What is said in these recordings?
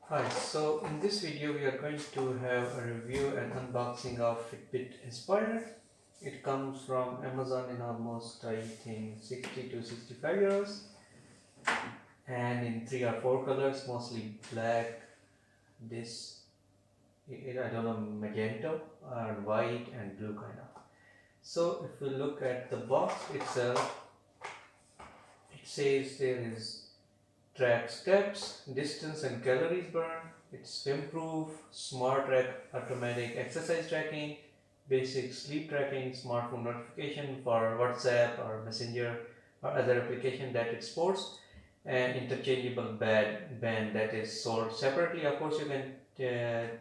Hi, so in this video we are going to have a review and unboxing of Fitbit Inspire. It comes from Amazon in almost I think 60 to 65 euros and in 3 or 4 colors, mostly black, this I don't know, magenta and white and blue kind of. So if we look at the box itself, it says there is track steps, distance and calories burned. It's swim proof, smart track, automatic exercise tracking, basic sleep tracking, smartphone notification for WhatsApp or Messenger or other application that it supports, and interchangeable band that is sold separately. Of course, you can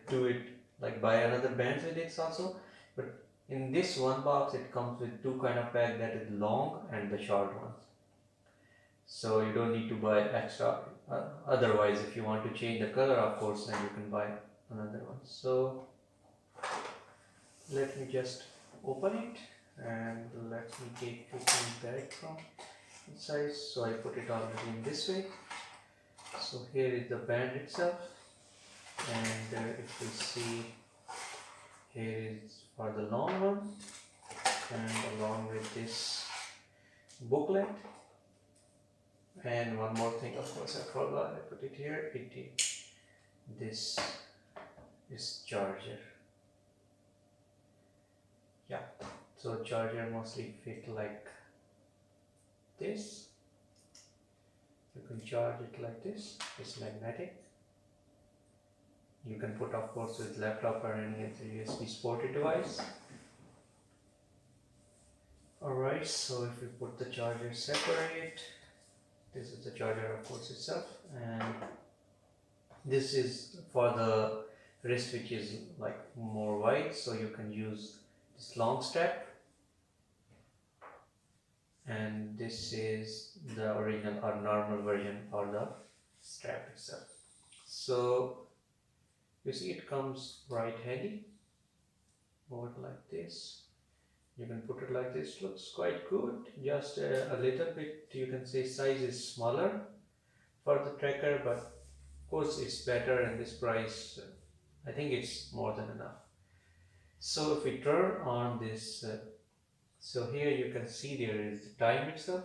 do it like buy another band with it also, but in this one box it comes with two kind of bag, that is long and the short ones, so you don't need to buy extra. Otherwise, if you want to change the color, of course, then you can buy another one. So let me just open it and let me take this bag from inside. So I put it already in this way. So here is the band itself, and if you see, here is for the long one, and along with this booklet. And one more thing, of course, I forgot, I put it here. This is charger. Yeah, so charger mostly fit like this. You can charge it like this. It's magnetic. You can put, of course, with laptop or any other USB supported device. Alright, so if we put the charger separate, this is the charger, of course, itself, and this is for the wrist, which is like more wide, so you can use this long strap, and this is the original or normal version for the strap itself. So you see it comes right handy. Move it like this. You can put it like this. Looks quite good. Just a little bit, you can say, size is smaller for the tracker, but of course it's better, and this price, I think it's more than enough. So if we turn on this, so here you can see there is the time itself.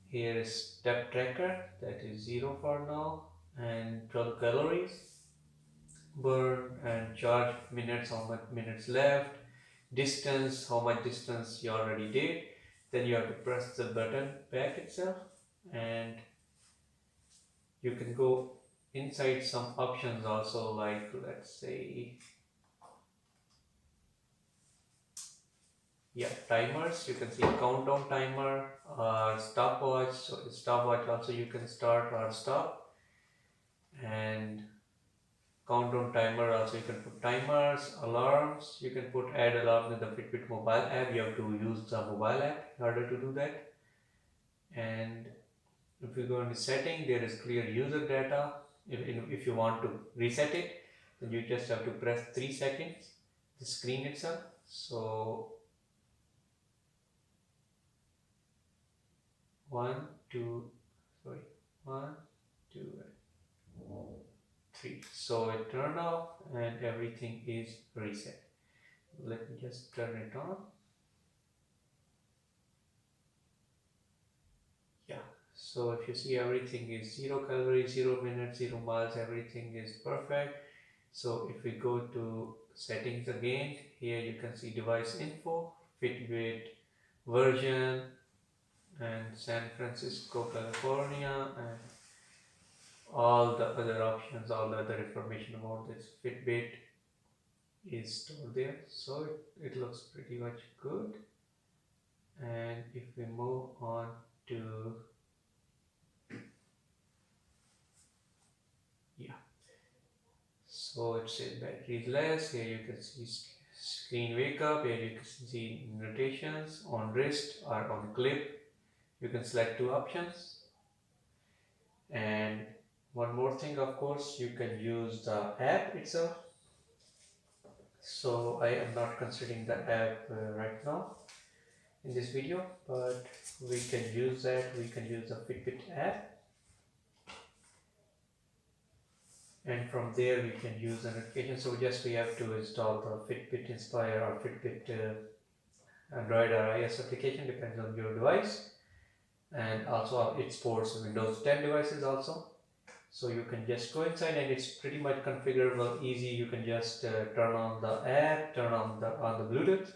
Here is step tracker, that is 0 for now, and 12 calories burn, and charge minutes, how much minutes left, distance, how much distance you already did. Then you have to press the button back itself, and you can go inside some options also, like let's say, yeah, timers. You can see countdown timer or stopwatch. So stopwatch also you can start or stop, and countdown timer also you can put timers, alarms. You can put add alarm in the Fitbit mobile app. You have to use the mobile app in order to do that. And if you go into setting, there is clear user data. If you want to reset it, then you just have to press 3 seconds the screen itself. So 1 2 sorry 1 2 3, so it turned off and everything is reset. Let me just turn it on. Yeah, so if you see, everything is 0 calories, 0 minutes, 0 miles, everything is perfect. So if we go to settings again, here you can see device info, Fitbit version, and San Francisco, California, and all the other options, all the other information about this Fitbit is stored there. So it looks pretty much good. And if we move on to, yeah, so it says battery is less. Here you can see screen wake up. Here you can see notations on wrist or on clip. You can select two options. And one more thing, of course, you can use the app itself. So I am not considering the app right now in this video, but we can use that. We can use the Fitbit app. and from there we can use the notification. So just we have to install the Fitbit Inspire or Fitbit Android or iOS application, depends on your device, and also it supports Windows 10 devices also. So you can just go inside and it's pretty much configurable, easy. You can just turn on the app, turn on the Bluetooth,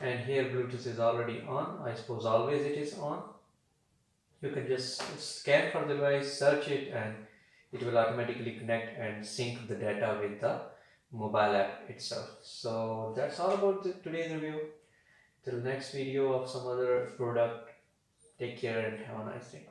and here Bluetooth is already on. I suppose always it is on. You can just scan for the device, search it, and it will automatically connect and sync the data with the mobile app itself. So that's all about today's review. Till next video of some other product, take care and have a nice day.